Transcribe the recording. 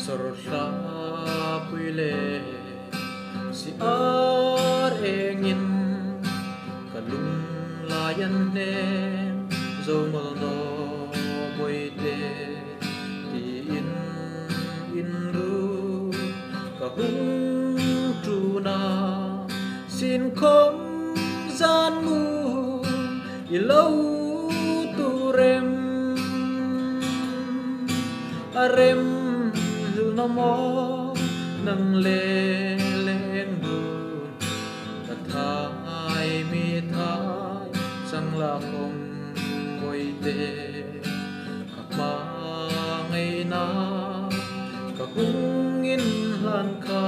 sorla puile si ar engin kalung layan ne zomol no boite ti in ru ka hung tu na xin không gian mu i lâu tu rem arem na mo nang le leng du ta thai mi thai sang la không ngồi tê các ma ngày na các hung in lan ka